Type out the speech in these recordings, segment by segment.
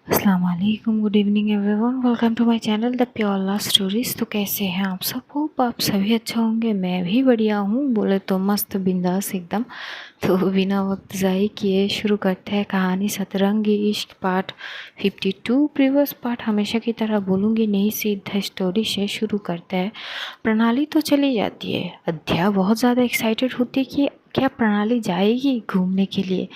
अस्सलाम वालेकुम, good evening everyone, welcome to my channel the pure love stories. तो कैसे हैं आप सब? होप आप सभी अच्छे होंगे। मैं भी बढ़िया हूँ, बोले तो मस्त बिंदास एकदम। तो बिना वक्त ज़ाय किए शुरू करते हैं कहानी सतरंगी इश्क पार्ट 52। प्रीवियस पार्ट हमेशा की तरह बोलूँगी नहीं, सीधा स्टोरी से शुरू करते हैं। प्रणाली तो चली जाती है, अध्या बहुत ज़्यादा एक्साइटेड होती है कि क्या प्रणाली जाएगी घूमने के लिए।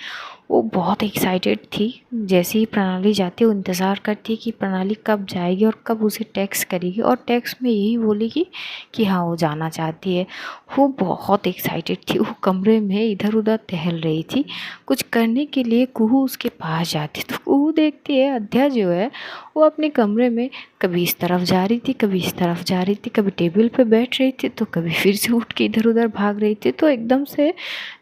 वो बहुत एक्साइटेड थी। जैसे ही प्रणाली जाती वो इंतज़ार करती कि प्रणाली कब जाएगी और कब उसे टेक्स्ट करेगी, और टेक्स्ट में यही बोलेगी कि हाँ वो जाना चाहती है। वो बहुत एक्साइटेड थी। वो कमरे में इधर उधर टहल रही थी कुछ करने के लिए। कुहू उसके पास जाती तो कुहू देखती है अध्या जो है वो अपने कमरे में कभी इस तरफ जा रही थी, कभी इस तरफ जा रही थी, कभी टेबल पे बैठ रही थी तो कभी फिर से उठ के इधर उधर भाग रही थी। तो एकदम से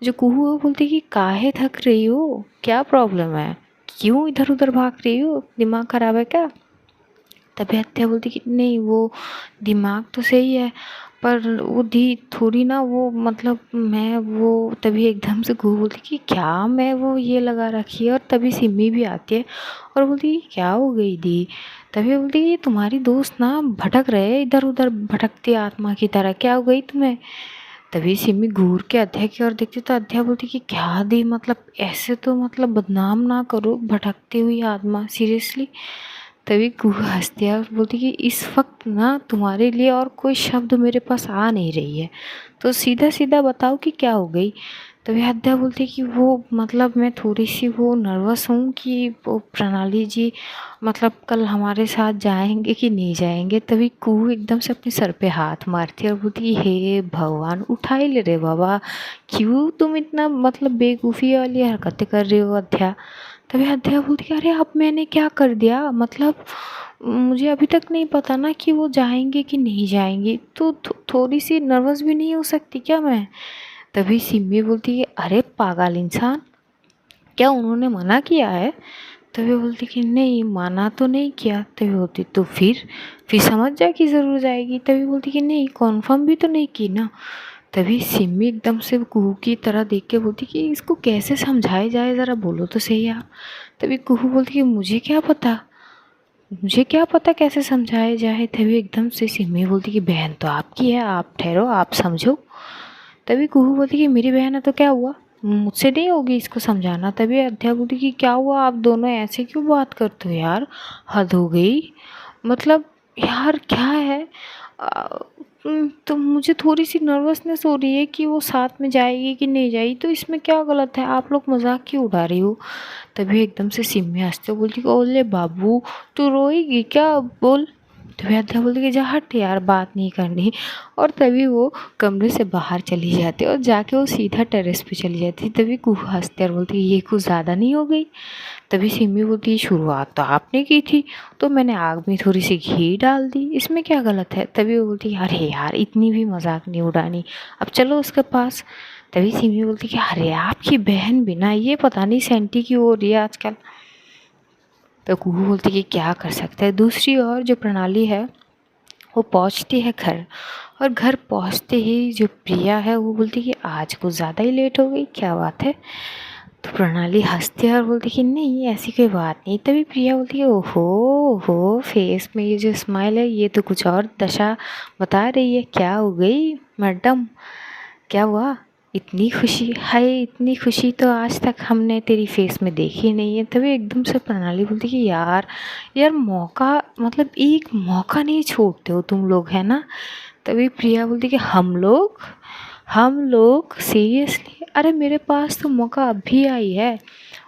जो कुहू है वो बोलती कि काहे थक रही हो, क्या प्रॉब्लम है, क्यों इधर उधर भाग रही हो, दिमाग खराब है क्या? तभी हत्या बोलती कि नहीं वो दिमाग तो सही है, पर वो दी थोड़ी ना वो मतलब मैं वो। तभी एकदम से कुहू बोलती कि क्या मैं वो ये लगा रखी है, और तभी सिमी भी आती है और बोलती कि क्या हो गई दी। तभी बोलती कि तुम्हारी दोस्त ना भटक रहे हैं इधर उधर, भटकती आत्मा की तरह, क्या हो गई तुम्हें? तभी सिमी घूर के अध्या की ओर देखती तो अध्या बोलती कि क्या दी, मतलब ऐसे तो मतलब बदनाम ना करो भटकती हुई आत्मा, सीरियसली। तभी कुहू हंसती है और बोलती कि इस वक्त ना तुम्हारे लिए और कोई शब्द मेरे पास आ नहीं रही है, तो सीधा सीधा बताओ कि क्या हो गई। तभी अध्या बोलती कि वो मतलब मैं थोड़ी सी वो नर्वस हूँ कि वो प्रणाली जी मतलब कल हमारे साथ जाएंगे कि नहीं जाएंगे। तभी कुहू एकदम से अपने सर पे हाथ मारती है और बोलती हे भगवान उठा ही ले रे बाबा, क्यों तुम इतना मतलब बेवकूफ़ी वाली हरकतें कर रहे हो अध्या। तभी अध्या बोलती अरे अब मैंने क्या कर दिया, मतलब मुझे अभी तक नहीं पता ना कि वो जाएंगे कि नहीं जाएंगे, तो थोड़ी सी नर्वस भी नहीं हो सकती क्या मैं? तभी सिमी बोलती है अरे पागल इंसान, क्या उन्होंने मना किया है? तभी बोलती कि नहीं मना तो नहीं किया। तभी बोलती तो फिर समझ जा कि ज़रूर जाएगी। तभी बोलती कि नहीं कॉन्फर्म भी तो नहीं की ना। तभी सिमी एकदम से कुहू की तरह देख के बोलती कि इसको कैसे समझाया जाए, ज़रा बोलो तो सही आप। तभी कुहू बोलती कि मुझे क्या पता, मुझे क्या पता कैसे समझाया जाए। तभी एकदम से सिमी बोलती कि बहन तो आपकी है, आप ठहरो आप समझो। तभी कुहू बोलती कि मेरी बहन है तो क्या हुआ, मुझसे नहीं होगी इसको समझाना। तभी अध्या बोलती कि क्या हुआ, आप दोनों ऐसे क्यों बात करते हो यार, हद हो गई, मतलब यार क्या है। आ, तो मुझे थोड़ी सी नर्वसनेस हो रही है कि वो साथ में जाएगी कि नहीं जाएगी, तो इसमें क्या गलत है, आप लोग मजाक क्यों उड़ा रही हो। तभी एकदम से सिमी हंसते हुए बोलती ओले बाबू तू रोएगी क्या, बोल। तभी अध्या बोलती कि जा हट यार बात नहीं करनी। और तभी वो कमरे से बाहर चली जाती और जाके वो सीधा टेरेस पे चली जाती। तभी कुहू हंसते और बोलती ये कुछ ज़्यादा नहीं हो गई। तभी सिमी बोलती है शुरुआत तो आपने की थी, तो मैंने आग में थोड़ी सी घी डाल दी, इसमें क्या गलत है। तभी वो बोलती है अरे यार इतनी भी मजाक नहीं उड़ानी, अब चलो उसके पास। तभी सिमी बोलती कि अरे आपकी बहन बिना ये पता नहीं सेंटी क्यों हो रही है आजकल। तो कुहू बोलती कि क्या कर सकते हैं। दूसरी ओर जो प्रणाली है वो पहुंचती है घर, और घर पहुंचते ही जो प्रिया है वो बोलती कि आज कुछ ज़्यादा ही लेट हो गई, क्या बात है। तो प्रणाली हंसती है और बोलती कि नहीं ऐसी कोई बात नहीं। तभी प्रिया बोलती है ओहो हो, फेस में ये जो स्माइल है ये तो कुछ और दशा बता रही है, क्या हो गई मैडम, क्या हुआ, इतनी खुशी, हाय इतनी खुशी तो आज तक हमने तेरी फेस में देखी नहीं है। तभी एकदम से प्रणाली बोलती कि यार यार मौका, मतलब एक मौका नहीं छोड़ते हो तुम लोग, है ना। तभी प्रिया बोलती कि हम लोग सीरियसली, अरे मेरे पास तो मौका अभी आई है,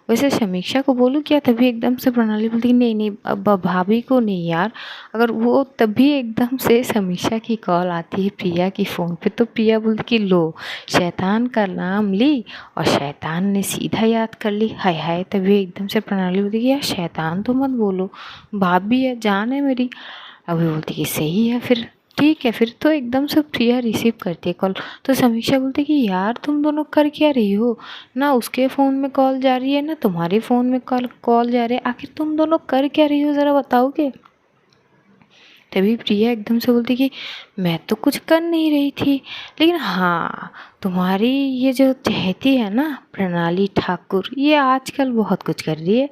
वैसे समीक्षा को बोलूँ क्या। तभी एकदम से प्रणाली बोलती नहीं नहीं अब भाभी को नहीं यार, अगर वो तभी एकदम से समीक्षा की कॉल आती है प्रिया की फ़ोन पे। तो प्रिया बोलती कि लो शैतान का नाम ली और शैतान ने सीधा याद कर ली, हाय हाय। तभी एकदम से प्रणाली बोलती कि यार शैतान तो मत बोलो, भाभी है जान है मेरी। अभी बोलती कि सही है फिर, ठीक है फिर। तो एकदम से प्रिया रिसीव करती है कॉल। तो समीक्षा बोलती कि यार तुम दोनों कर क्या रही हो, ना उसके फ़ोन में कॉल जा रही है ना तुम्हारे फ़ोन में कॉल कॉल जा रही है, आखिर तुम दोनों कर क्या रही हो ज़रा बताओगे। तभी प्रिया एकदम से बोलती कि मैं तो कुछ कर नहीं रही थी, लेकिन हाँ, तुम्हारी ये जो चहेती है ना प्रणाली ठाकुर, ये आजकल बहुत कुछ कर रही है।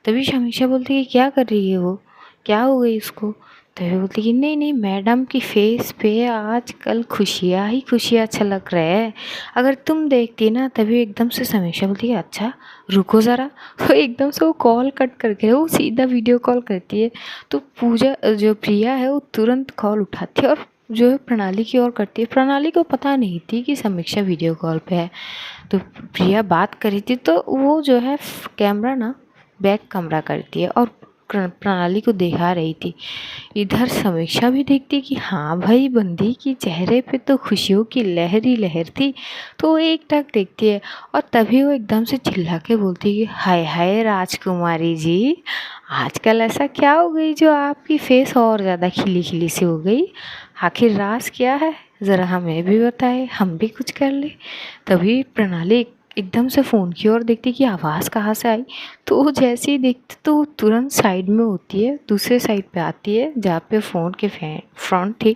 तभी समीक्षा बोलती कि क्या कर रही है वो, क्या हो गई उसको। तभी बोलती कि नहीं नहीं मैडम की फेस पे आजकल खुशियाँ ही खुशियाँ छलक रहे हैं, अगर तुम देखती ना। तभी एकदम से समीक्षा बोलती है अच्छा रुको ज़रा। तो एकदम से वो कॉल कट करके वो सीधा वीडियो कॉल करती है। तो पूजा जो प्रिया है वो तुरंत कॉल उठाती है और जो है प्रणाली की ओर करती है। प्रणाली को पता नहीं थी कि समीक्षा वीडियो कॉल पे है। तो प्रिया बात कर रही थी तो वो जो है कैमरा ना बैक कमरा करती है और प्रणाली को दिखा रही थी। इधर समीक्षा भी देखती कि हाँ भाई बंदी की चेहरे पे तो खुशियों की लहर ही लहर थी। तो वो एक टक देखती है और तभी वो एकदम से चिल्ला के बोलती कि हाय हाय राजकुमारी जी, आजकल ऐसा क्या हो गई जो आपकी फेस और ज़्यादा खिली खिली सी हो गई, आखिर राज क्या है, ज़रा हमें भी बताए, हम भी कुछ कर ले। तभी प्रणाली एकदम से फ़ोन की ओर देखती कि आवाज़ कहाँ से आई। तो वो जैसे ही देखती तो वो तुरंत साइड में होती है, दूसरे साइड पे आती है जहाँ पे फ़ोन के फ्रंट थी।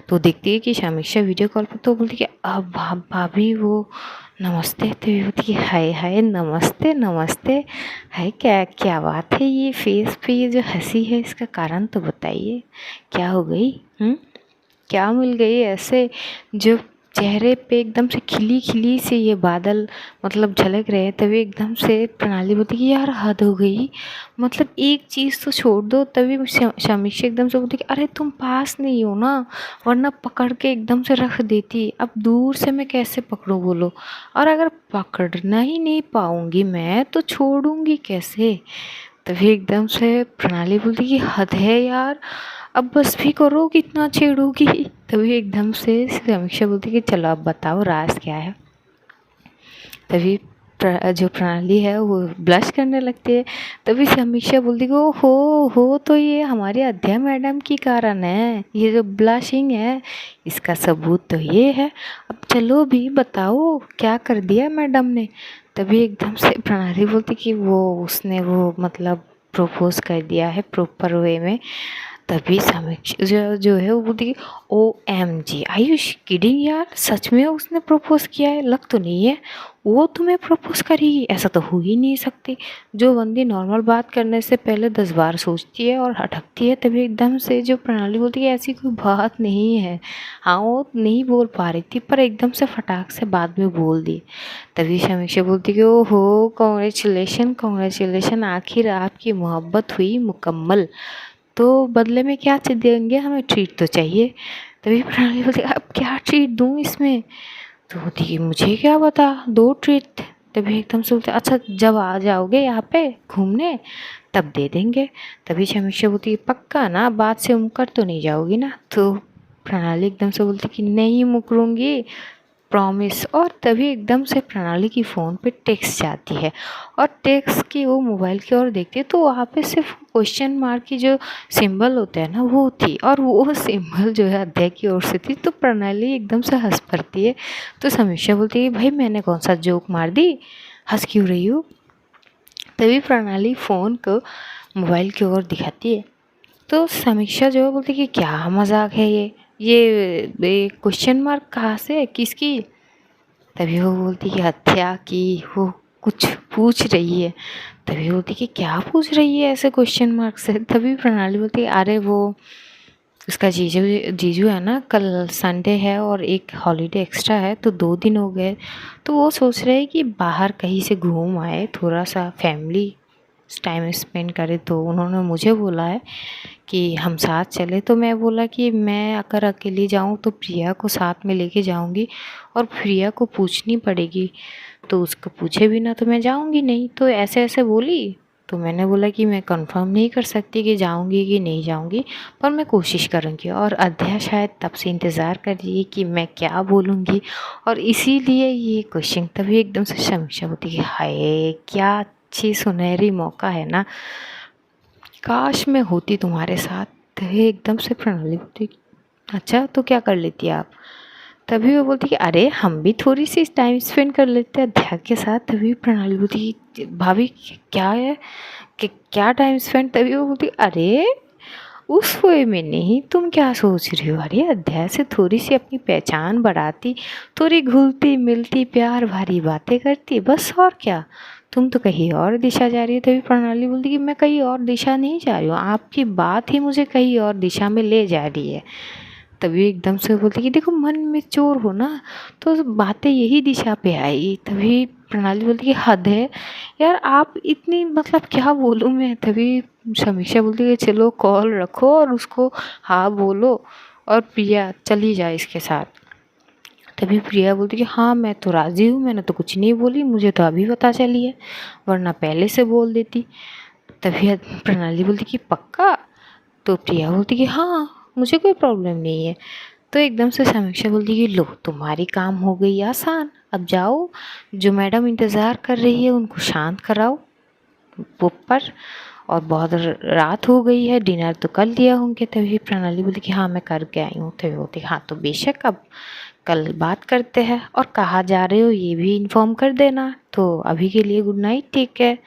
तो देखती है कि समीक्षा वीडियो कॉल पे। तो बोलती कि अब भाभी वो नमस्ते। तो ये बोलती कि हाय हाय नमस्ते नमस्ते। हाय क्या क्या बात है, ये फेस पे ये जो हंसी है इसका कारण तो बताइए, क्या हो गई? क्या मिल गई ऐसे जो चेहरे पे एकदम से खिली खिली से ये बादल मतलब झलक रहे हैं। तभी एकदम से प्रणाली बोलती कि यार हद हो गई, मतलब एक चीज़ तो छोड़ दो। तभी समीक्षा एकदम से बोलती कि अरे तुम पास नहीं हो ना, वरना पकड़ के एकदम से रख देती, अब दूर से मैं कैसे पकड़ूं बोलो, और अगर पकड़ना ही नहीं पाऊंगी मैं तो छोड़ूंगी कैसे। तभी एकदम से प्रणाली बोलती कि हद है यार, अब बस भी करो, कितना छेड़ोगी। तभी एकदम से समीक्षा बोलती कि चलो अब बताओ राज क्या है। तभी जो प्रणाली है वो ब्लश करने लगती है। तभी समीक्षा बोलती कि ओ हो तो ये हमारी अध्या मैडम की कारण है, ये जो ब्लशिंग है इसका सबूत तो ये है। अब चलो भी बताओ क्या कर दिया मैडम ने। तभी एकदम से प्रणाली बोलती कि वो उसने वो मतलब प्रपोज कर दिया है प्रॉपर वे में। तभी समीक्षा जो है वो बोलती कि OMG आई यू किडिंग यार, सच में उसने प्रपोज किया है? लग तो नहीं है वो तुम्हें प्रपोज करेगी, ऐसा तो हो ही नहीं सकती। जो बंदी नॉर्मल बात करने से पहले 10 बार सोचती है और अटकती है। तभी एकदम से जो प्रणाली बोलती है ऐसी कोई बात नहीं है। हाँ वो नहीं बोल पा रही थी पर एकदम से फटाक से बाद में बोल दी। तभी समीक्षा बोलती कि ओहो कॉन्ग्रेचुलेशन कॉन्ग्रेचुलेशन, आखिर आपकी मोहब्बत हुई मुकम्मल, तो बदले में क्या देंगे, हमें ट्रीट तो चाहिए। तभी प्रणाली बोलती अब क्या ट्रीट दूँ इसमें। तो बोलती कि मुझे क्या पता, दो ट्रीट। तभी एकदम से बोलते अच्छा जब आ जाओगे यहाँ पे घूमने तब दे देंगे। तभी समीक्षा बोलती पक्का ना, बात से मुकर तो नहीं जाओगी ना। तो प्रणाली एकदम से बोलती कि नहीं मुकरूंगी, प्रॉमिस। और तभी एकदम से प्रणाली की फ़ोन पे टेक्स्ट जाती है और टेक्स्ट की वो मोबाइल की ओर देखती है तो वहाँ पे सिर्फ क्वेश्चन मार्क की जो सिंबल होता है ना वो थी, और वो सिंबल जो है अध्याय की ओर से थी। तो प्रणाली एकदम से हंस पड़ती है। तो समीक्षा बोलती है भाई मैंने कौन सा जोक मार दी, हंस क्यों रही हूँ। तभी प्रणाली फ़ोन को मोबाइल की ओर दिखाती है। तो समीक्षा जो है बोलती कि क्या मजाक है ये क्वेश्चन मार्क कहाँ से है, किसकी। तभी वो बोलती कि हत्या की, वो कुछ पूछ रही है। तभी बोलती कि क्या पूछ रही है ऐसे क्वेश्चन मार्क से। तभी प्रणाली बोलती है अरे वो उसका जीजू जीजू है ना, कल संडे है और एक हॉलीडे एक्स्ट्रा है तो 2 दिन हो गए, तो वो सोच रहे हैं कि बाहर कहीं से घूम आए, थोड़ा सा फैमिली टाइम स्पेंड करें। तो उन्होंने मुझे बोला है कि हम साथ चले। तो मैं बोला कि मैं अगर अकेली जाऊँ तो प्रिया को साथ में लेके जाऊँगी और प्रिया को पूछनी पड़ेगी, तो उसको पूछे बिना तो मैं जाऊँगी नहीं। तो ऐसे ऐसे बोली। तो मैंने बोला कि मैं कंफर्म नहीं कर सकती कि जाऊँगी कि नहीं जाऊँगी, पर मैं कोशिश करूँगी। और अध्या शायद तब से इंतज़ार कर रही है कि मैं क्या बोलूँगी, और इसीलिए ये क्वेश्चन। तभी एकदम से समीक्षा होती है हाय क्या अच्छी सुनहरी मौका है ना, काश मैं होती तुम्हारे साथ। तभी एकदम से प्रणाली बोलती अच्छा तो क्या कर लेती आप। तभी वो बोलती कि अरे हम भी थोड़ी सी टाइम स्पेंड कर लेते हैं अध्या के साथ। तभी प्रणाली बोलती कि भाभी क्या है कि क्या टाइम स्पेंड। तभी वो बोलती अरे उस वे में नहीं, तुम क्या सोच रही हो? अरे अध्याय से थोड़ी सी अपनी पहचान बढ़ाती, थोड़ी घुलती मिलती प्यार भरी बातें करती, बस और क्या। तुम तो कहीं और दिशा जा रही हो। तभी प्रणाली बोलती कि मैं कहीं और दिशा नहीं जा रही हूँ, आपकी बात ही मुझे कहीं और दिशा में ले जा रही है। तभी एकदम से बोलती कि देखो मन में चोर हो ना, तो बातें यही दिशा पे आई। तभी प्रणाली बोलती कि हद है यार, आप इतनी मतलब क्या बोलूँ मैं। तभी समीक्षा बोलती है चलो कॉल रखो और उसको हाँ बोलो और प्रिया चली जाए इसके साथ। तभी प्रिया बोलती कि हाँ मैं तो राज़ी हूँ, मैंने तो कुछ नहीं बोली, मुझे तो अभी पता चली है, वरना पहले से बोल देती। तभी प्रणाली बोलती कि पक्का? तो प्रिया बोलती कि हाँ मुझे कोई प्रॉब्लम नहीं है। तो एकदम से समीक्षा बोलती कि लो तुम्हारी काम हो गई आसान, अब जाओ जो मैडम इंतज़ार कर रही है उनको शांत कराओ ऊपर, और बहुत रात हो गई है, डिनर तो कर लिया होंगे। तभी प्रणाली बोली कि हाँ मैं करके आई हूँ। तभी बोलती हाँ तो बेशक, अब कल बात करते हैं, और कहाँ जा रहे हो ये भी इन्फॉर्म कर देना। तो अभी के लिए गुड नाइट, ठीक है।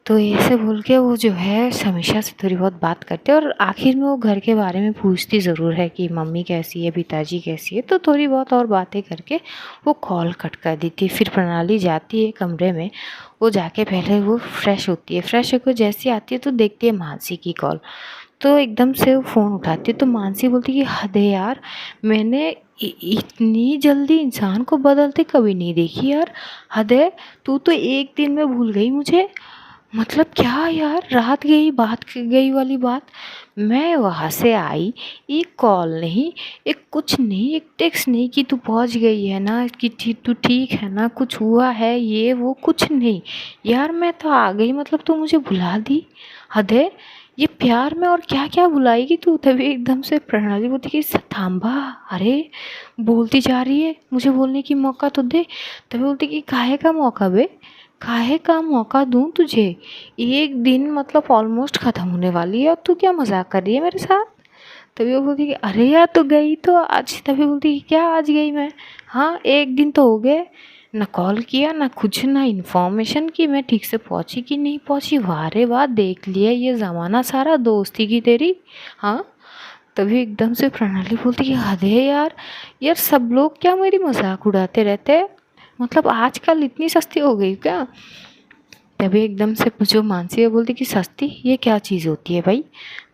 तो ऐसे बोल के वो जो है समीक्षा से थोड़ी बहुत बात करते हैं, और आखिर में वो घर के बारे में पूछती ज़रूर है कि मम्मी कैसी है, पिताजी कैसी है। तो थोड़ी बहुत और बातें करके वो कॉल कट कर देती है। फिर प्रणाली जाती है कमरे में, वो जाके पहले वो फ्रेश होती है, फ्रेश होकर जैसे आती है तो देखती है मानसी की कॉल। तो एकदम से वो फ़ोन उठाती है, तो मानसी बोलती कि हद है यार, मैंने इतनी जल्दी इंसान को बदलते कभी नहीं देखी यार, हद है। तू तो एक दिन में भूल गई मुझे, मतलब क्या यार, रात गई बात गई वाली बात। मैं वहाँ से आई, एक कॉल नहीं, एक कुछ नहीं, एक टेक्स्ट नहीं कि तू पहुँच गई है ना, कि तू ठीक है ना, कुछ हुआ है ये वो, कुछ नहीं यार। मैं तो आ गई, मतलब तू मुझे भुला दी, हद है। ये प्यार में और क्या क्या भुलाएगी तू। तभी एकदम से प्रणाली बोलती कि थांबा, अरे बोलती जा रही है, मुझे बोलने की मौका तो दे। तभी बोलती कि काहे का मौका बे, काहे का मौका दूँ तुझे, एक दिन मतलब ऑलमोस्ट ख़त्म होने वाली है और तू क्या मजाक कर रही है मेरे साथ। तभी वो बोलती कि अरे यार तू गई तो आज। तभी बोलती कि क्या आज गई मैं, हाँ एक दिन तो हो गए, ना कॉल किया ना कुछ, ना इन्फॉर्मेशन की मैं ठीक से पहुंची कि नहीं पहुंची। वाह रे वाह, देख लिया ये ज़माना सारा दोस्ती की तेरी, हाँ। तभी एकदम से प्रणाली बोलती कि हद है यार, यार सब लोग क्या मेरी मजाक उड़ाते रहते हैं, मतलब आजकल इतनी सस्ती हो गई क्या। तभी एकदम से जो मानसी है बोलती कि सस्ती ये क्या चीज़ होती है भाई,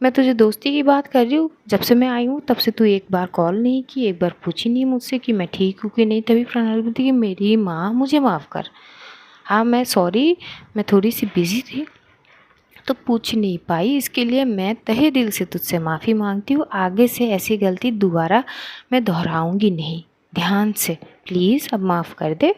मैं तुझे दोस्ती की बात कर रही हूँ, जब से मैं आई हूँ तब से तू एक बार कॉल नहीं की, एक बार पूछी नहीं मुझसे कि मैं ठीक हूँ कि नहीं। तभी प्रणाली बोलती कि मेरी माँ मुझे माफ़ कर, हाँ मैं सॉरी, मैं थोड़ी सी बिज़ी थी तो पूछ नहीं पाई, इसके लिए मैं तहे दिल से तुझसे माफ़ी मांगती हूँ। आगे से ऐसी गलती दोबारा मैं दोहराऊँगी नहीं, ध्यान से प्लीज़ अब माफ़ कर दे।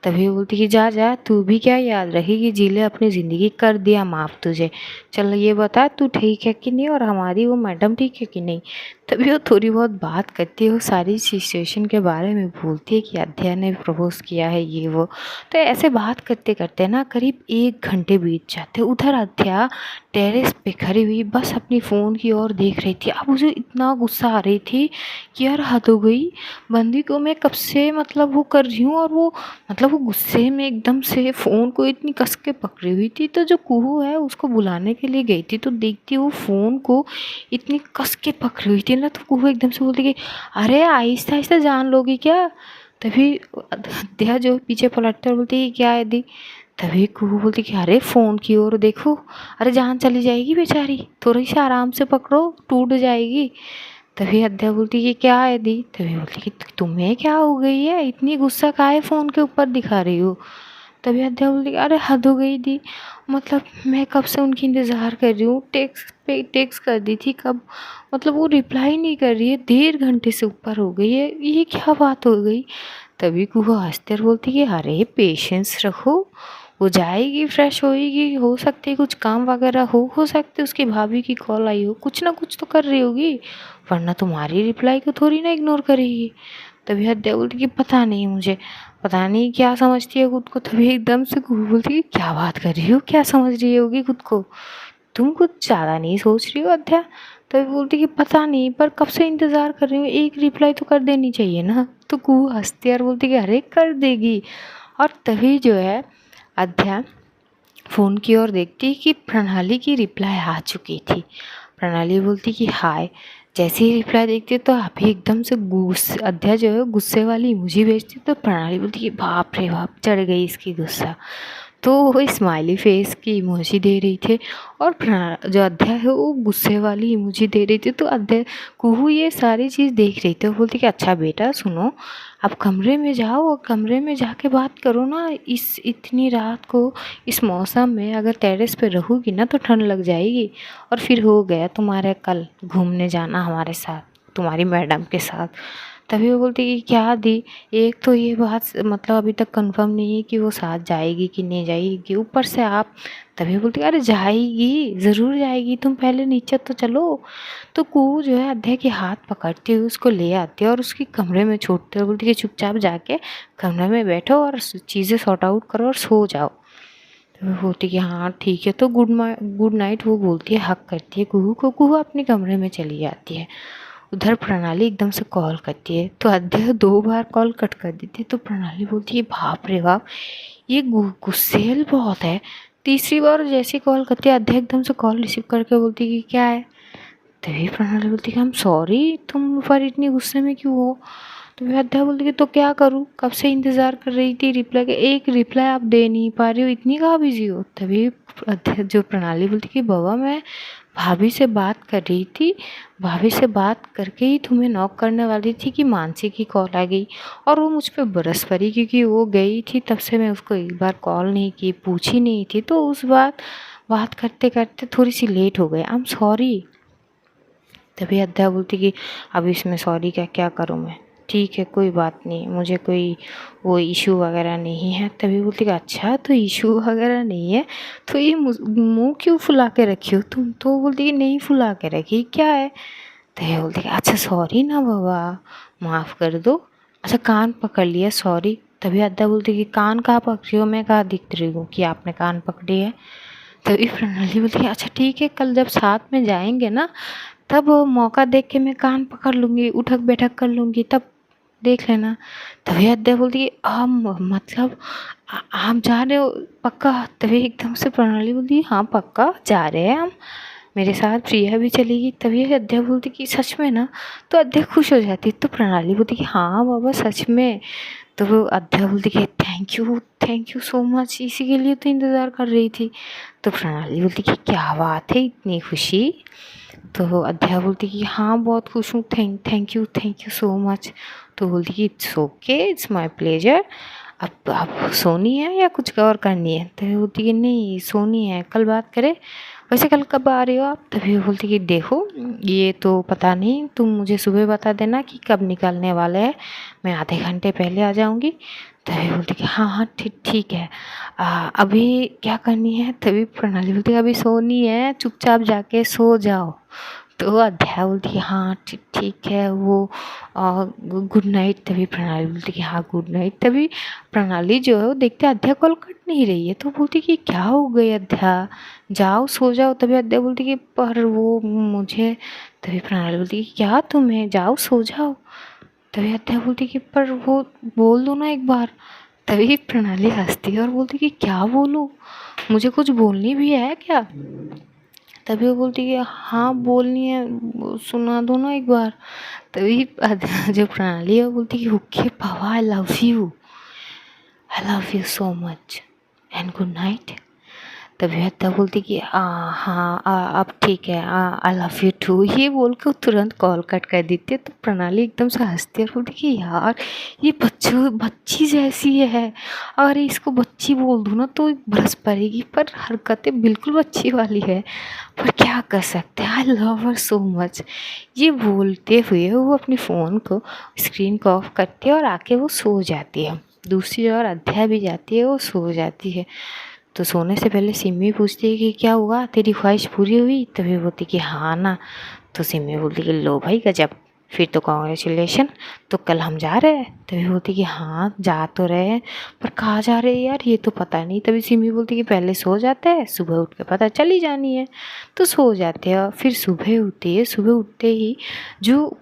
तभी बोलती कि जा जा, तू भी क्या याद रखेगी, जी ले अपनी ज़िंदगी, कर दिया माफ़ तुझे, चल ये बता तू ठीक है कि नहीं, और हमारी वो मैडम ठीक है कि नहीं। तभी वो थोड़ी बहुत बात करती है, वो सारी सिचुएशन के बारे में बोलती है कि अध्ययन ने प्रपोज किया है ये वो। तो ऐसे बात करते करते ना करीब 1 घंटे बीत जाते। उधर अध्या टेरेस पे खड़ी हुई बस अपनी फ़ोन की ओर देख रही थी। अब मुझे इतना गुस्सा आ रही थी कि यार हद हो गई, बंदी को मैं कब से मतलब वो कर रही हूँ, और वो मतलब वो गुस्से में एकदम से फ़ोन को इतनी कस के पकड़ी हुई थी। तो जो कुहू है उसको बुलाने के लिए गई थी, तो देखती वो फ़ोन को इतनी कस के पकड़ी हुई थी ना, तो कुहू एकदम से बोलती कि अरे आहिस्ता आहिस्ता जान लोगी क्या। तभी अध्या जो पीछे पलटकर बोलती कि क्या है दी। तभी कुहू बोलती कि अरे फ़ोन की ओर देखो, अरे जान चली जाएगी बेचारी, थोड़ी सी आराम से पकड़ो टूट जाएगी। तभी अध्या बोलती कि क्या है दी। तभी बोलती कि तुम्हें क्या हो गई है, इतनी गुस्सा काहे फ़ोन के ऊपर दिखा रही हो। तभी अध्या बोलती कि अरे हद हो गई दी, मतलब मैं कब से उनकी इंतज़ार कर रही हूँ, टेक्स्ट पे टेक्स्ट कर दी थी कब, मतलब वो रिप्लाई नहीं कर रही है, 1.5 घंटे से ऊपर हो गई है, ये क्या बात हो गई। तभी कुहू हंसते और बोलती कि अरे पेशेंस रखो, वो जाएगी फ्रेश होएगी, हो सकती है कुछ काम वगैरह हो सकती है उसकी भाभी की कॉल आई हो, कुछ ना कुछ तो कर रही होगी, वरना तुम्हारी रिप्लाई को थोड़ी ना इग्नोर करेगी। तभी अध्या बोलती कि पता नहीं मुझे, पता नहीं क्या समझती है खुद को। तभी एकदम से कुहू बोलती कि क्या बात कर रही हो, क्या समझ रही होगी खुद को, तुम कुछ ज़्यादा नहीं सोच रही हो अध्या। तभी बोलती कि पता नहीं, पर कब से इंतज़ार कर रही हूँ, एक रिप्लाई तो कर देनी चाहिए ना। तो कुहू हंसती है और बोलती कि अरे कर देगी। और तभी जो है अध्या फ़ोन की ओर देखती कि प्रणाली की रिप्लाई आ चुकी थी। प्रणाली बोलती कि हाय। जैसे ही रिप्लाई देखती है तो अभी एकदम से गुस्से, अध्या जो है गुस्से वाली इमोजी भेजती तो प्रणाली बोलती कि बाप रे बाप, चढ़ गई इसकी गुस्सा। तो वो स्माइली फेस की इमोजी दे रही थी और जो अध्याय है वो गुस्से वाली इमोजी दे रही थी। तो अध्याय कुहू ये सारी चीज़ देख रही थी। वो बोलती कि अच्छा बेटा सुनो, आप कमरे में जाओ और कमरे में जाके बात करो ना। इस इतनी रात को इस मौसम में अगर टेरेस पे रहोगी ना तो ठंड लग जाएगी। और फिर हो गया तुम्हारे कल घूमने जाना हमारे साथ, तुम्हारी मैडम के साथ। तभी वो बोलती कि क्या दी, एक तो ये बात मतलब अभी तक कंफर्म नहीं है कि वो साथ जाएगी कि नहीं जाएगी, ऊपर से आप। तभी बोलती अरे जाएगी, ज़रूर जाएगी, तुम पहले नीचे तो चलो। तो कू जो है अध्याय के हाथ पकड़ती हुई उसको ले आती है और उसके कमरे में छोड़ती है। बोलती कि चुपचाप जाके कमरे में बैठो और चीज़ें सॉर्ट आउट करो और सो जाओ। तो वो बोलती कि हाँ ठीक है। तो गुड नाइट वो बोलती है, हक करती है कुहू को। कुहू अपने कमरे में चली जाती है। उधर प्रणाली एकदम से कॉल करती है तो अध्याय 2 बार कॉल कट कर देती है। तो प्रणाली बोलती है बाप रे बाप, ये गुस्सेल बहुत है। तीसरी बार जैसी कॉल करती है अध्याय एकदम से कॉल रिसीव करके बोलती है कि क्या है। तभी प्रणाली बोलती है कि हम सॉरी, तुम पर इतनी गुस्से में क्यों हो। तो फिर अध्याय बोलती है तो क्या करूँ, कब से इंतज़ार कर रही थी रिप्लाई का, एक रिप्लाई आप दे नहीं पा रही हो, इतनी कहाँ बिजी हो। तभी अध्याय जो प्रणाली बोलती कि बाबा मैं भाभी से बात कर रही थी, भाभी से बात करके ही तुम्हें नॉक करने वाली थी कि मानसी की कॉल आ गई और वो मुझ पर बरस पड़ी क्योंकि वो गई थी तब से मैं उसको एक बार कॉल नहीं की, पूछी नहीं थी। तो उस बात करते करते थोड़ी सी लेट हो गई, आई एम सॉरी। तभी अध्या बोलती कि अब इसमें सॉरी का क्या करूँ मैं, ठीक है कोई बात नहीं, मुझे कोई वो इशू वगैरह नहीं है। तभी बोलती कि अच्छा तो इशू वगैरह नहीं है तो ये मुंह क्यों फुला के रखी हो तुम। तो बोलती कि नहीं फुला के रखी, क्या है। तो ये बोलती कि अच्छा सॉरी ना बाबा, माफ़ कर दो। अच्छा कान पकड़ लिया, सॉरी। तभी अद्दा बोलती कि कान कहाँ पकड़ी हो, मैं कहाँ दिख रही हूँ कि आपने कान पकड़ी है। तभी प्रणाली बोलती है अच्छा ठीक है, कल जब साथ में जाएंगे ना तब मौका देख के मैं कान पकड़ लूँगी, उठक बैठक कर लूँगी, तब देख लेना। तभी अद्या बोलती है मतलब आप जा रहे हो पक्का। तभी एकदम से प्रणाली बोलती है हाँ पक्का जा रहे हैं हम, मेरे साथ प्रिया भी चलेगी। तभी अद्या बोलती कि सच में ना। तो अद्या खुश हो जाती। तो प्रणाली बोलती कि हाँ बाबा सच में। तो वो अद्या बोलती कि थैंक यू सो मच, इसी के लिए तो इंतज़ार कर रही थी। तो प्रणाली बोलती कि क्या बात है इतनी खुशी। तो अध्या बोलती कि हाँ बहुत खुश हूँ, थैंक यू सो मच। तो बोलती कि it's okay, it's my pleasure. अब आप सोनी है या कुछ और करनी है। तभी बोलती कि नहीं सोनी है, कल बात करें। वैसे कल कब आ रही हो आप। तभी बोलती कि देखो ये तो पता नहीं, तुम मुझे सुबह बता देना कि कब निकलने वाले हैं, मैं आधे घंटे पहले आ जाऊँगी। तभी बोलती कि हाँ ठीक है। अभी क्या करनी है। तभी प्रणाली बोलती है अभी सोनी है, चुपचाप जाके सो जाओ। तो अध्याय बोलती है हाँ ठीक है वो गुड नाइट। तभी प्रणाली बोलती कि हाँ गुड नाइट। तभी प्रणाली जो है वो देखते अध्याय कॉल कट नहीं रही है तो बोलती कि क्या हो गई अध्याय, जाओ सो जाओ। तभी अध्याय बोलती कि पर वो मुझे। तभी प्रणाली बोलती कि क्या तुम्हें, जाओ सो जाओ। तभी अध्याय बोलती कि पर वो बोल दो ना एक बार। तभी प्रणाली हंसती है और बोलती कि क्या बोलूँ, मुझे कुछ बोलनी भी है क्या। तभी वो बोलती कि हाँ बोलनी है, सुना दो ना एक बार। तभी जो प्रणाली है वो बोलती कि ओके पावा, I love you so much and good night. तभी अद्दा बोलती कि हाँ अब ठीक है, आई लव यू टू। ये बोल के वो तुरंत कॉल कट कर देती है। तो प्रणाली एकदम से हंसती है और बोलती कि यार ये बच्ची जैसी है, अगर इसको बच्ची बोल दूँ ना तो बरस पड़ेगी, पर हरकतें बिल्कुल बच्ची वाली है, पर क्या कर सकते हैं, I love her so much. ये बोलते हुए वो अपनी फ़ोन को स्क्रीन को ऑफ करती है और आके वो सो जाती है। दूसरी ओर अध्याय भी जाती है, वो सो जाती है। तो सोने से पहले सिमी पूछती है कि क्या हुआ, तेरी ख्वाहिश पूरी हुई। तभी बोलती कि हाँ ना। तो सिमी बोलती कि लो भाई गजब, फिर तो कॉन्ग्रेचुलेशन, तो कल हम जा रहे हैं। तभी बोलती कि हाँ जा तो रहे हैं, पर कहाँ जा रहे हैं यार ये तो पता नहीं। तभी सिमी बोलती कि पहले सो जाते हैं, सुबह उठ के पता चली जानी है। तो सो जाते हैं। फिर सुबह उठती है, सुबह उठते ही जो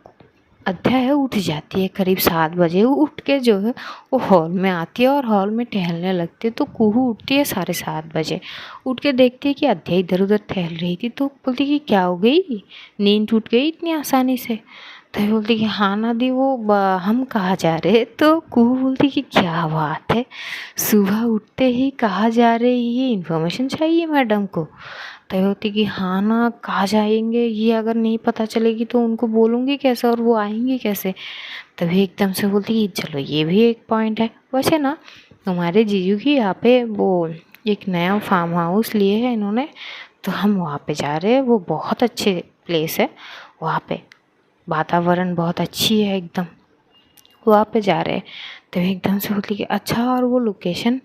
अध्या है उठ जाती है करीब 7 बजे। वो उठ के जो है वो हॉल में आती है और हॉल में टहलने लगती है। तो कुहू उठती है 7:30 बजे, उठ के देखती है कि अध्या इधर उधर टहल रही थी। तो बोलती कि क्या हो गई, नींद टूट गई इतनी आसानी से। तो बोलती कि हाँ नादी, वो हम कहाँ जा रहे हैं। तो कुहू बोलती कि क्या बात है, सुबह उठते ही कहाँ जा रहे, ये इन्फॉर्मेशन चाहिए मैडम को। तय होती कि हाँ ना, कहाँ जाएंगे, ये अगर नहीं पता चलेगी तो उनको बोलूँगी कैसे और वो आएंगे कैसे। तभी एकदम से बोलती कि चलो ये भी एक पॉइंट है। वैसे ना तुम्हारे जीजू की यहाँ पे वो एक नया फार्म हाउस लिए है इन्होंने, तो हम वहाँ पे जा रहे हैं। वो बहुत अच्छे प्लेस है, वहाँ पे वातावरण बहुत अच्छी है एकदम, वहाँ पे जा रहे हैं। तभी एकदम से बोलती कि अच्छा, और वो लोकेशन।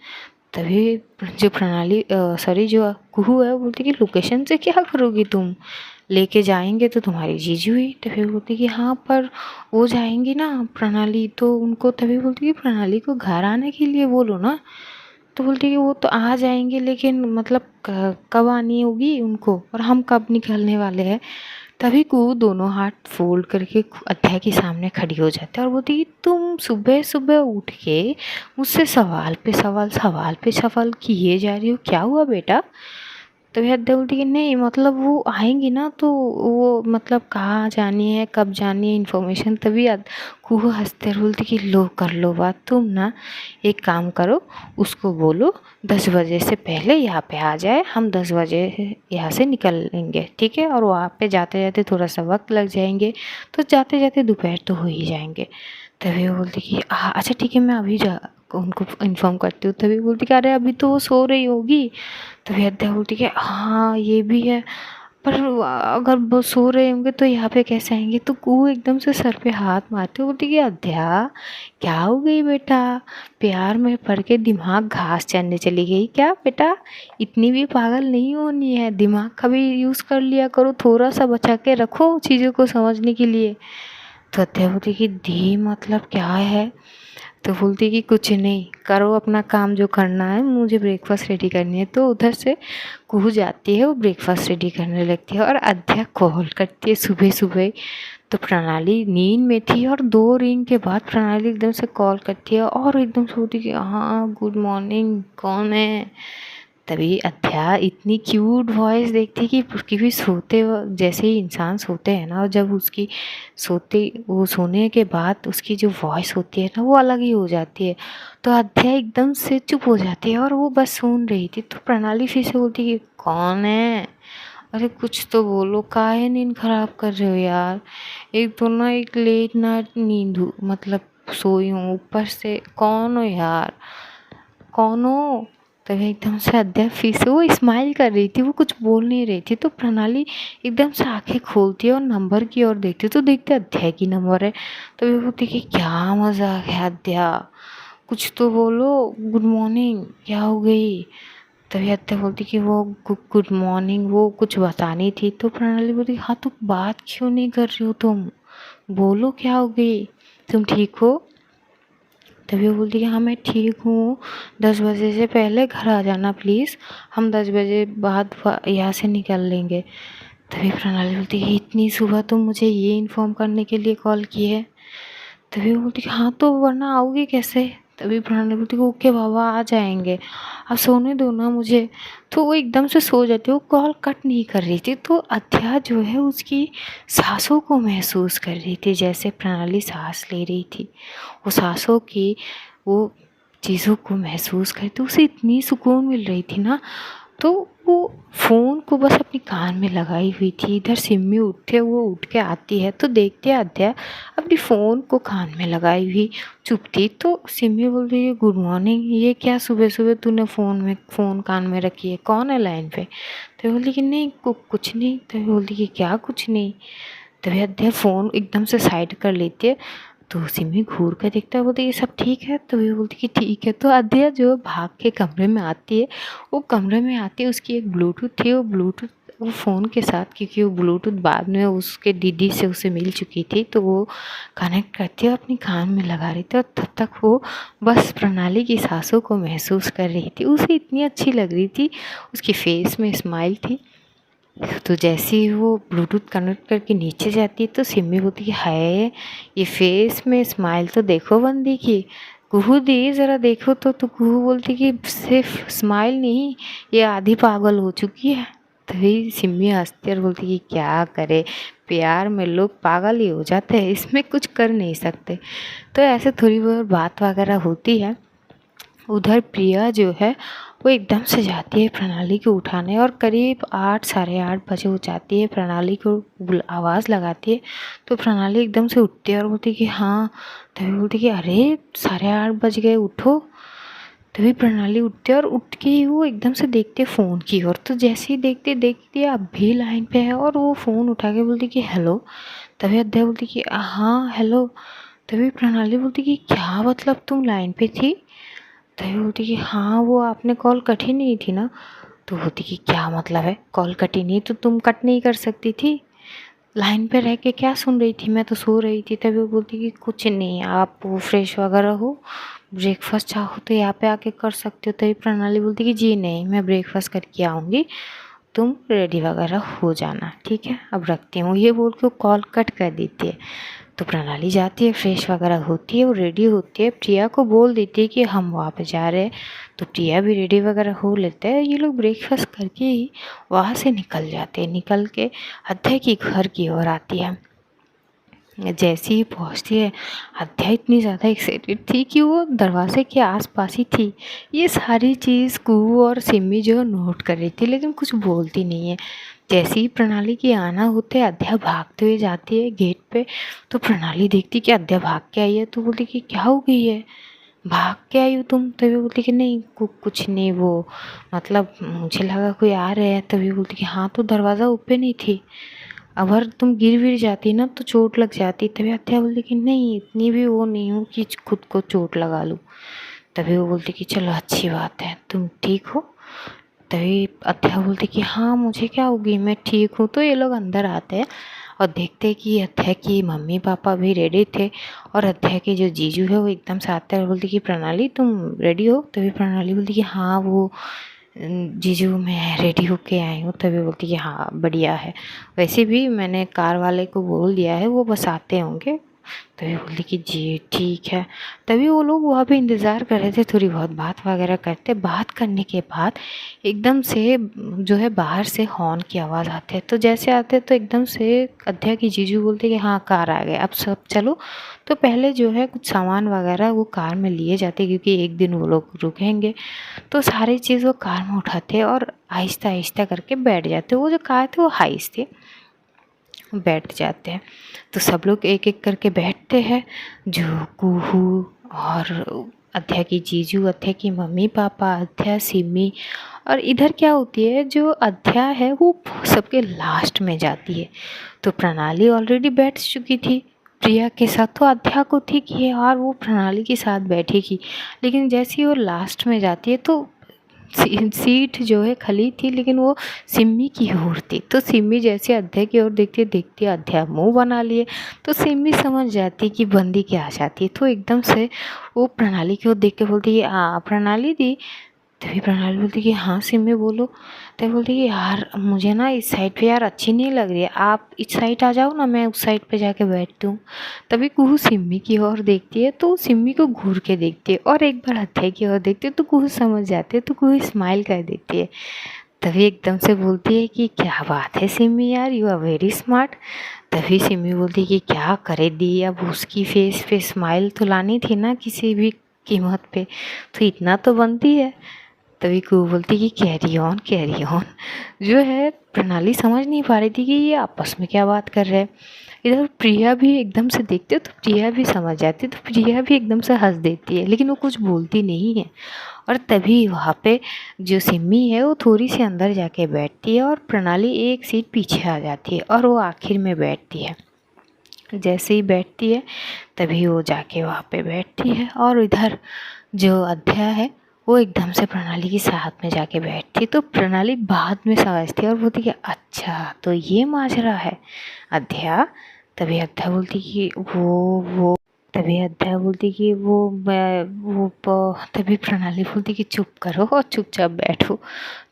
तभी जो प्रणाली सॉरी जो कुहू है, वो बोलती कि लोकेशन से क्या करोगी तुम, लेके जाएंगे तो तुम्हारी जीजू ही। तो फिर बोलती कि हाँ पर वो जाएंगी ना प्रणाली, तो उनको। तभी बोलती कि प्रणाली को घर आने के लिए बोलो ना। तो बोलती कि वो तो आ जाएंगे, लेकिन मतलब कब आनी होगी उनको, और हम कब निकलने वाले हैं। तभी कुहू दोनों हाथ फोल्ड करके अध्याय के सामने खड़ी हो जाती है और बोलती कि तुम सुबह सुबह उठ के मुझसे सवाल पे सवाल, सवाल पे सवाल किए जा रही हो, क्या हुआ बेटा। तभी अध्याय बोलती कि नहीं मतलब वो आएंगी ना, तो वो मतलब कहाँ जानी है, कब जानी है इन्फॉर्मेशन। तभी कुहू हंसते हुए बोलती कि लो कर लो बात, तुम ना एक काम करो, उसको बोलो 10 बजे से पहले यहाँ पे आ जाए, हम 10 बजे यहाँ से निकलेंगे, ठीक है। और वहाँ पे जाते जाते थोड़ा सा वक्त लग जाएंगे, तो जाते जाते दोपहर तो हो ही जाएंगे। तभी वो बोलती कि अच्छा ठीक है, मैं अभी जा उनको इन्फॉर्म करती हूँ। तभी बोलती कि अरे अभी तो वो सो रही होगी। तभी अध्या बोलती कि हाँ ये भी है, पर अगर वो सो रहे होंगे तो यहाँ पे कैसे आएंगे। तो कुहू एकदम से सर पे हाथ मारती बोलती कि अध्या क्या हो गई बेटा, प्यार में पड़ के दिमाग घास चरने चली गई क्या बेटा, इतनी भी पागल नहीं होनी है, दिमाग का भी यूज़ कर लिया करो, थोड़ा सा बचा के रखो चीज़ों को समझने के लिए। तो अध्या बोलती कि दी मतलब क्या है। तो बोलती कि कुछ नहीं, करो अपना काम जो करना है, मुझे ब्रेकफास्ट रेडी करनी है। तो उधर से कुहू जाती है, वो ब्रेकफास्ट रेडी करने लगती है और अध्या कॉल करती है सुबह सुबह। तो प्रणाली नींद में थी और 2 रिंग के बाद प्रणाली एकदम से कॉल करती है और एकदम से बोलती कि हाँ गुड मॉर्निंग, कौन है। तभी अध्या इतनी क्यूट वॉइस देखती कि उसकी भी सोते जैसे ही इंसान सोते हैं ना, और जब उसकी वो सोने के बाद उसकी जो वॉइस होती है ना, वो अलग ही हो जाती है। तो अध्या एकदम से चुप हो जाती है और वो बस सुन रही थी। तो प्रणाली फिर से बोलती कि कौन है, अरे कुछ तो बोलो, काहे नींद खराब कर रहे हो यार। एक तो ना एक लेट नाइट नींद मतलब सोई हूँ, ऊपर से कौन हो यार, कौन हो। तभी एकदम से अध्या फिर से वो स्माइल कर रही थी, वो कुछ बोल नहीं रही थी। तो प्रणाली एकदम से आंखें खोलती है और नंबर की ओर देखती है, तो देखते अध्या की नंबर है। तो वो बोलती कि क्या मजाक है अध्या, कुछ तो बोलो, गुड मॉर्निंग क्या हो गई। तभी अत्या बोलती कि वो गुड मॉर्निंग वो कुछ बतानी थी। तो प्रणाली बोलती हाँ तो बात क्यों नहीं कर रही हो तुम, बोलो क्या हो गई, तुम ठीक हो। तभी वो बोलती कि हाँ मैं ठीक हूँ, 10 बजे से पहले घर आ जाना प्लीज़, हम 10 बजे बाद यहाँ से निकल लेंगे। तभी प्रणाली बोलती है इतनी सुबह तुम मुझे ये इन्फॉर्म करने के लिए कॉल की है। तभी वो बोलती कि हाँ तो वरना आओगे कैसे। तभी प्रणाली बोलती कि ओके बाबा आ जाएंगे, अब सोने दो ना मुझे। तो वो एकदम से सो जाती है, वो कॉल कट नहीं कर रही थी। तो अध्या जो है उसकी सांसों को महसूस कर रही थी, जैसे प्रणाली सांस ले रही थी, वो सांसों की वो चीज़ों को महसूस करती, उसे इतनी सुकून मिल रही थी ना। तो वो फ़ोन को बस अपनी कान में लगाई हुई थी। इधर सिम्मी उठते वो उठ के आती है, तो देखते अध्या अपनी फ़ोन को कान में लगाई हुई चुप थी। तो सिम्मी बोल रही है गुड मॉर्निंग, ये क्या सुबह सुबह तूने फ़ोन कान में रखी है, कौन है लाइन पे। तो बोलती कि नहीं कुछ नहीं। तो बोलती कि क्या कुछ नहीं। तभी अध्या फ़ोन एकदम से साइड कर लेती है। तो सिमी घूर कर देखता है, बोलती ये सब ठीक है। तो ये बोलती कि ठीक है। तो अध्या जो भाग के कमरे में आती है, वो कमरे में आती है, उसकी एक ब्लूटूथ थी, वो ब्लूटूथ वो फ़ोन के साथ, क्योंकि वो ब्लूटूथ बाद में उसके दीदी से उसे मिल चुकी थी, तो वो कनेक्ट करती है, अपनी कान में लगा रही थी। और तब तक वो बस प्रणाली की सांसों को महसूस कर रही थी, उसे इतनी अच्छी लग रही थी, उसकी फेस में स्माइल थी। तो जैसे ही वो ब्लूटूथ कनेक्ट करके नीचे जाती है तो सिमी बोलती है हाय ये फेस में स्माइल तो देखो बंदी की, कुहू दी ज़रा देखो तो कुहू बोलती कि सिर्फ स्माइल नहीं, ये आधी पागल हो चुकी है। तभी सिमी हंसती और बोलती कि क्या करे, प्यार में लोग पागल ही हो जाते हैं, इसमें कुछ कर नहीं सकते। तो ऐसे थोड़ी बहुत बात वगैरह होती है। उधर प्रिया जो है वो एकदम से जाती है प्रणाली को उठाने और करीब 8 साढ़े 8 बजे वो जाती है, प्रणाली को आवाज़ लगाती है। तो प्रणाली एकदम से उठती है और बोलती है कि हाँ, तभी बोलती है कि अरे 8:30 बज गए, उठो। तभी प्रणाली उठती है और उठ के ही वो एकदम से देखते फ़ोन की ओर। तो जैसे ही देखते देखते अब भी लाइन पे है और वो फ़ोन उठा के बोलती कि हेलो। तभी अध्याय बोलती कि हाँ हेलो। तभी प्रणाली बोलती कि क्या मतलब तुम लाइन पे थी। तभी बोलती कि हाँ वो आपने कॉल कट ही नहीं थी ना। तो बोलती कि क्या मतलब है, कॉल कटी नहीं तो तुम कट नहीं कर सकती थी, लाइन पे रह के क्या सुन रही थी, मैं तो सो रही थी। तभी वो बोलती कि कुछ नहीं, आप वो फ्रेश वगैरह हो, ब्रेकफास्ट चाहो तो यहाँ पे आके कर सकते हो। तभी प्रणाली बोलती कि जी नहीं, मैं ब्रेकफास्ट करके आऊँगी, तुम रेडी वगैरह हो जाना, ठीक है अब रखती हूँ। ये बोल के वो कॉल कट कर देती है। तो प्रणाली जाती है, फ्रेश वगैरह होती है, वो रेडी होती है, प्रिया को बोल देती है कि हम वहाँ पे जा रहे हैं। तो प्रिया भी रेडी वगैरह हो लेते हैं। ये लोग ब्रेकफास्ट करके ही वहाँ से निकल जाते हैं। निकल के अध्याय की घर की ओर आती है। जैसे ही पहुँचती है, अध्याय इतनी ज़्यादा एक्साइटेड थी कि वो दरवाजे के आसपास ही थी। ये सारी चीज़ कुहू और सिमी जो नोट कर रही थी, लेकिन कुछ बोलती नहीं है। जैसे ही प्रणाली की आना होते अध्या भागते हुए जाती है गेट पे। तो प्रणाली देखती कि अध्या भाग के आई है, तो बोलती कि क्या हो गई है, भाग के आई हो तुम। तभी बोलती कि नहीं कुछ नहीं, वो मतलब मुझे लगा कोई आ रहे हैं। तभी बोलती कि हाँ तो दरवाज़ा ओपन ही थी, अगर तुम गिर विर जाती ना तो चोट लग जाती। तभी अत्या बोलती कि नहीं इतनी भी वो नहीं हूँ कि खुद को चोट लगा लूँ। तभी वो बोलती कि चलो अच्छी बात है, तुम ठीक हो। तभी अत्या बोलती कि हाँ मुझे क्या होगी, मैं ठीक हूँ। तो ये लोग अंदर आते हैं और देखते हैं कि अत्या की मम्मी पापा भी रेडी थे और अत्या के जो जीजू है वो एकदम से आते हैं और बोलती कि प्रणाली तुम रेडी हो। तभी प्रणाली बोलती कि हाँ वो जीजू मैं रेडी होके आई हूँ। तभी बोलती कि हाँ बढ़िया है, वैसे भी मैंने कार वाले को बोल दिया है, वो बस आते होंगे। तभी बोलती कि जी ठीक है। तभी वो लोग वहाँ पे इंतज़ार कर रहे थे, थोड़ी बहुत बात वगैरह करते। बात करने के बाद एकदम से जो है बाहर से हॉर्न की आवाज़ आती है। तो जैसे आते तो एकदम से अध्या की जीजू बोलते कि हाँ कार आ गए, अब सब चलो। तो पहले जो है कुछ सामान वगैरह वो कार में लिए जाते, क्योंकि एक दिन वो लोग रुकेंगे। तो सारी चीज़ वो कार में उठाते और आहिस्ता आहिस्ता करके बैठ जाते। वो जो कार थे वो हाइस थे, बैठ जाते हैं। तो सब लोग एक एक करके बैठते हैं, जो कुहू और अध्या की जीजू, अध्या की मम्मी पापा, अध्या सिमी। और इधर क्या होती है, जो अध्या है वो सबके लास्ट में जाती है। तो प्रणाली ऑलरेडी बैठ चुकी थी प्रिया के साथ, तो अध्या को थी कि यार वो प्रणाली के साथ बैठेगी। लेकिन जैसे ही वो लास्ट में जाती है तो सीट जो है खाली थी, लेकिन वो सिमी की ओर थी। तो सिमी जैसे अध्याय की ओर देखती देखती अध्याय मुंह बना लिए। तो सिमी समझ जाती कि बंदी क्या चाहती है। तो एकदम से वो प्रणाली की ओर देख के बोलती है हाँ प्रणाली दी। तभी प्रणाली बोलती कि हाँ सिमी बोलो। तभी बोलती कि यार मुझे ना इस साइड पे यार अच्छी नहीं लग रही है, आप इस साइड आ जाओ ना, मैं उस साइड पे जाके बैठती हूँ। तभी कुहू सिमी की ओर देखती है, तो सिमी को घूर के देखती है और एक बार अध्याय की ओर देखती है। तो कुहू समझ जाती है, तो कुहू स्माइल कर देती है। तभी एकदम से बोलती है कि क्या बात है सिमी यार, यू आर वेरी स्मार्ट। तभी सिमी बोलती है कि क्या करे दी, अब उसकी फेस पे स्माइल तो लानी थी ना किसी भी कीमत पे, तो इतना तो बनती है। तभी को बोलती कि कैरी ऑन। जो है प्रणाली समझ नहीं पा रही थी कि ये आपस में क्या बात कर रहे हैं। इधर प्रिया भी एकदम से देखते तो प्रिया भी समझ जाती, तो प्रिया भी एकदम से हंस देती है, लेकिन वो कुछ बोलती नहीं है। और तभी वहाँ पे जो सिमी है वो थोड़ी सी अंदर जाके बैठती है और प्रणाली एक सीट पीछे आ जाती है और वो आखिर में बैठती है। जैसे ही बैठती है तभी वो जाके वहाँ पे बैठती है और इधर जो अध्याय है वो एकदम से प्रणाली के साथ में जाके बैठती। तो प्रणाली बाद में समझती है और बोलती कि अच्छा तो ये माजरा है अध्या। तभी अध्या बोलती कि वो तभी अध्या बोलती कि वो मैं वो तभी प्रणाली बोलती कि चुप करो और चुपचाप बैठो।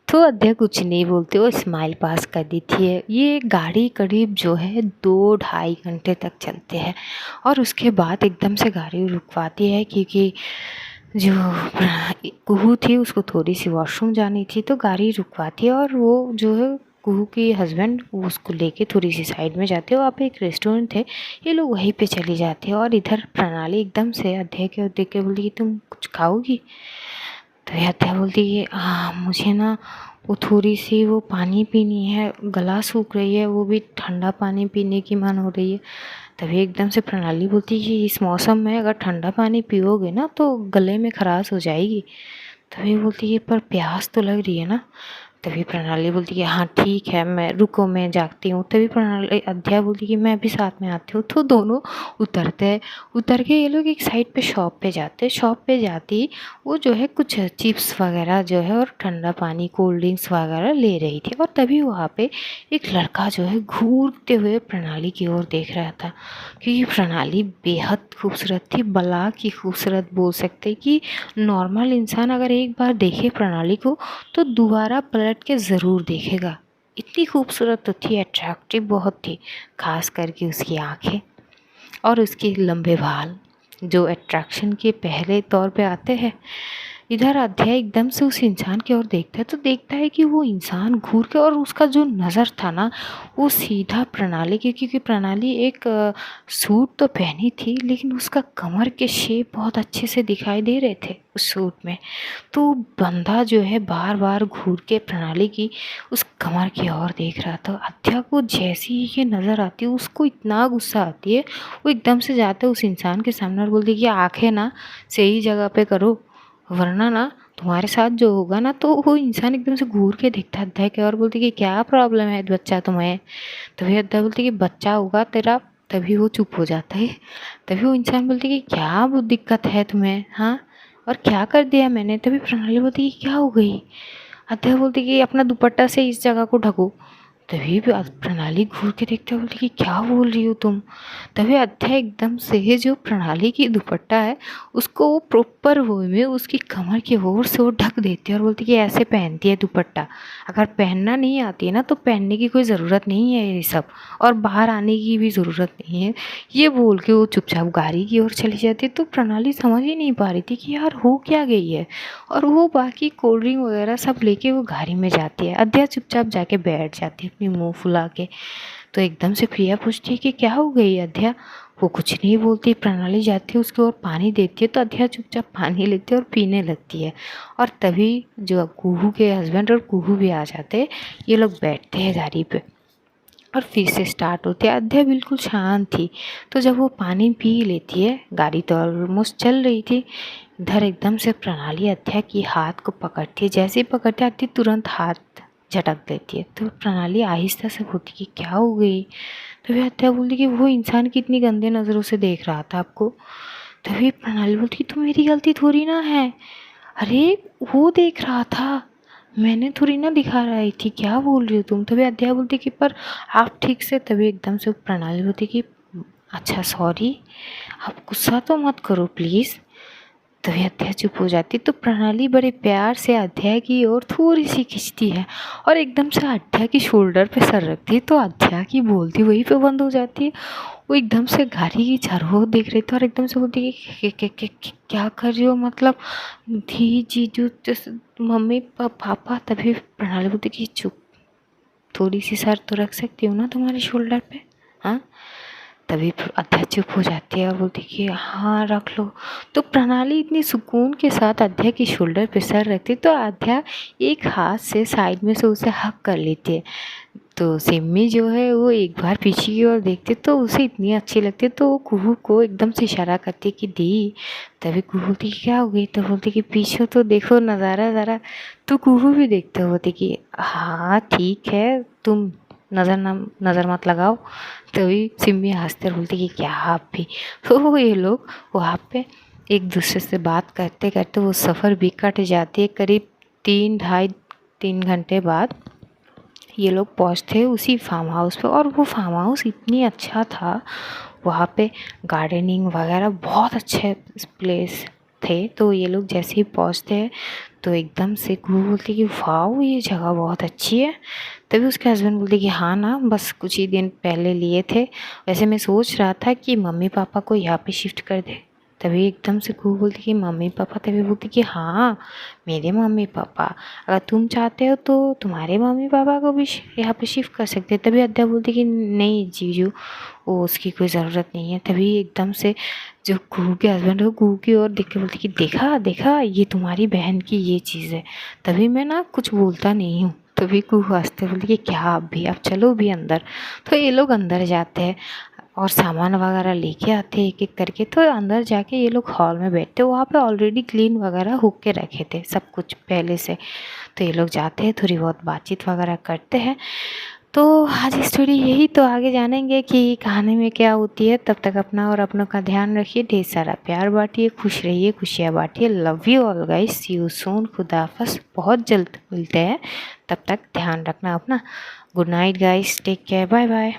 तो अध्या कुछ नहीं बोलते, वो स्माइल पास कर देती है। ये गाड़ी करीब जो है 2-2.5 घंटे तक चलते हैं और उसके बाद एकदम से गाड़ी रुकवाती है, क्योंकि जो कुहू थी उसको थोड़ी सी वॉशरूम जानी थी, तो गाड़ी रुकवाती है और वो जो है कुहू के हस्बैंड वो उसको लेके थोड़ी सी साइड में जाते हैं। वहाँ पे एक रेस्टोरेंट है, ये लोग वहीं पे चले जाते हैं और इधर प्रणाली एकदम से अध्या के देख के बोलती कि तुम कुछ खाओगी? तो ये अध्या बोलती कि मुझे ना वो थोड़ी सी वो पानी पीनी है, गला सूख रही है, वो भी ठंडा पानी पीने की मन हो रही है। तभी एकदम से प्रणाली बोलती कि इस मौसम में अगर ठंडा पानी पियोगे ना तो गले में खराश हो जाएगी। तभी बोलती है पर प्यास तो लग रही है ना। तभी प्रणाली बोलती कि हाँ ठीक है, मैं रुको मैं जागती हूँ। तभी प्रणाली अध्या बोलती कि मैं भी साथ में आती हूँ। तो दोनों उतरते हैं। उतर के ये लोग एक साइड पे शॉप पे जाते हैं। शॉप पे जाती वो जो है कुछ चिप्स वगैरह जो है और ठंडा पानी कोल्ड ड्रिंक्स वगैरह ले रही थी। और तभी वहाँ पे एक लड़का जो है घूरते हुए प्रणाली की ओर देख रहा था, क्योंकि प्रणाली बेहद खूबसूरत थी, बला की खूबसूरत बोल सकते कि नॉर्मल इंसान अगर एक बार देखे प्रणाली को तो दोबारा पलट के ज़रूर देखेगा। इतनी खूबसूरत तो थी, अट्रैक्टिव बहुत थी, खास करके उसकी आँखें और उसके लंबे बाल जो अट्रैक्शन के पहले तौर पे आते हैं। इधर अध्याय एकदम से उस इंसान की ओर देखता है तो देखता है कि वो इंसान घूर के, और उसका जो नज़र था ना वो सीधा प्रणाली की, क्योंकि प्रणाली एक सूट तो पहनी थी लेकिन उसका कमर के शेप बहुत अच्छे से दिखाई दे रहे थे उस सूट में। तो बंदा जो है बार बार घूर के प्रणाली की उस कमर की ओर देख रहा था। अध्या को जैसी ही ये नज़र आती है उसको इतना गुस्सा आती है, वो एकदम से जाता है उस इंसान के सामने और बोलती कि आँखें ना सही जगह पे करो, वरना ना तुम्हारे साथ जो होगा ना। तो वो इंसान एकदम से घूर के देखता है अध्या के और बोलती कि क्या प्रॉब्लम है बच्चा तुम्हें? तभी अध्या बोलती कि बच्चा होगा तेरा। तभी वो चुप हो जाता है। तभी वो इंसान बोलती कि क्या वो दिक्कत है तुम्हें, हाँ और क्या कर दिया मैंने? तभी प्रणाली बोलती कि क्या हो गई? अध्या बोलती कि अपना दुपट्टा से इस जगह को ढको। तभी भी प्रणाली घूर के देखते बोलती कि क्या बोल रही हो तुम? तभी अध्या एकदम से जो प्रणाली की दुपट्टा है उसको वो प्रॉपर वे में उसकी कमर की ओर से वो ढक देती है और बोलती कि ऐसे पहनती है दुपट्टा, अगर पहनना नहीं आती है ना तो पहनने की कोई ज़रूरत नहीं है ये सब, और बाहर आने की भी ज़रूरत नहीं है। ये बोल के वो चुपचाप गाड़ी की ओर चली जाती है। तो प्रणाली समझ ही नहीं पा रही थी कि यार हो क्या गई है, और वो बाकी कोल्ड ड्रिंक वगैरह सब लेके वो गाड़ी में जाती है। अध्या चुपचाप जाके बैठ जाती है अपनी मुंह फुला के। तो एकदम से प्रिया पूछती है कि क्या हो गई अध्या? वो कुछ नहीं बोलती। प्रणाली जाती है उसके ओर पानी देती है तो अध्या चुपचाप पानी लेती है और पीने लगती है। और तभी जो कुहू के हस्बैंड और कुहू भी आ जाते हैं, ये लोग बैठते हैं गाड़ी पे और फिर से स्टार्ट होती है। अध्या बिल्कुल शांत थी। तो जब वो पानी पी लेती है, गाड़ी तो ऑलमोस्ट चल रही थी, इधर एकदम से प्रणाली अध्या की हाथ को पकड़ती है। जैसे ही पकड़ती आती तुरंत हाथ झटक देती है। तो प्रणाली आहिस्ता से बोलती कि क्या हो गई? तभी अध्या बोलती कि वो इंसान कितनी गंदे नज़रों से देख रहा था आपको। तभी प्रणाली बोलती तो मेरी गलती थोड़ी ना है, अरे वो देख रहा था, मैंने थोड़ी ना दिखा रही थी, क्या बोल रही हो तुम? तभी अध्या बोलती कि पर आप ठीक से। तभी एकदम से प्रणाली बोलती कि अच्छा सॉरी, आप गुस्सा तो मत करो प्लीज़। तभी अध्या चुप हो जाती। तो प्रणाली बड़े प्यार से अध्या की ओर थोड़ी सी खींचती है और एकदम से अध्या की शोल्डर पे सर रखती है। तो अध्या की बोलती वहीं पे बंद हो जाती है। वो एकदम से गाड़ी की चारों ओर देख रही थी और एकदम से बोलती कि क्या कर रही हो, मतलब धी जीजू मम्मी पापा। तभी प्रणाली बोलती कि चुप, थोड़ी सी सर तो रख सकती हूँ ना तुम्हारे शोल्डर पे, हाँ? तभी अध्या चुप हो जाती है और बोलती कि हाँ रख लो। तो प्रणाली इतनी सुकून के साथ अध्या की शोल्डर पे सर रखती तो अध्या एक हाथ से साइड में से उसे हक कर लेती है। तो सिम्मी जो है वो एक बार पीछे की ओर देखती तो उसे इतनी अच्छी लगती तो वो कुहू को एकदम से इशारा करती कि दी। तभी कुहू बोलती क्या हो गई? तो बोलती कि पीछे तो देखो नज़ारा ज़रा। तो कुहू भी देखते होते कि हाँ ठीक है, तुम नज़र मत लगाओ। तभी सिम्मी हंसते बोलती कि क्या आप भी। तो ये लोग वहाँ पे एक दूसरे से बात करते करते वो सफ़र भी कट जाती है। करीब 3-3.5 बाद ये लोग पहुँचते उसी फार्म हाउस पे, और वो फार्म हाउस इतनी अच्छा था, वहाँ पे गार्डनिंग वगैरह बहुत अच्छे प्लेस थे। तो ये लोग जैसे ही पहुँचते हैं तो एकदम से कुहू बोलती कि वाओ ये जगह बहुत अच्छी है। तभी उसके हस्बैंड बोलते कि हाँ ना, बस कुछ ही दिन पहले लिए थे, वैसे मैं सोच रहा था कि मम्मी पापा को यहाँ पे शिफ्ट कर दे। तभी एकदम से कुहू बोलती कि मम्मी पापा, तभी बोलती कि हाँ मेरे मम्मी पापा, अगर तुम चाहते हो तो तुम्हारे मम्मी पापा को भी यहाँ पे शिफ्ट कर सकते। तभी अद्या बोलती कि नहीं जीजू, वो उसकी कोई ज़रूरत नहीं है। तभी एकदम से जो कुहू के हस्बैंड है कुहू की ओर देख के बोलती कि देखा देखा, ये तुम्हारी बहन की ये चीज़ है। तभी मैं ना कुछ बोलता नहीं हूँ। तभी कुहू हंसते बोलती कि क्या आप भी, आप चलो भी अंदर। तो ये लोग अंदर जाते हैं और सामान वगैरह लेके आते हैं एक एक करके। तो अंदर जाके ये लोग हॉल में बैठते, वहाँ पे ऑलरेडी क्लीन वगैरह होके रखे थे सब कुछ पहले से। तो ये लोग जाते हैं, थोड़ी बहुत बातचीत वगैरह करते हैं। तो आज स्टोरी यही, तो आगे जानेंगे कि कहानी में क्या होती है। तब तक अपना और अपनों का ध्यान रखिए, ढेर सारा प्यार बांटिए, खुश रहिए, खुशियाँ बांटिए। Love you all guys, see you soon, खुदा हाफिज़, बहुत जल्द मिलते हैं। तब तक ध्यान रखना अपना। Good night guys, take care, bye bye.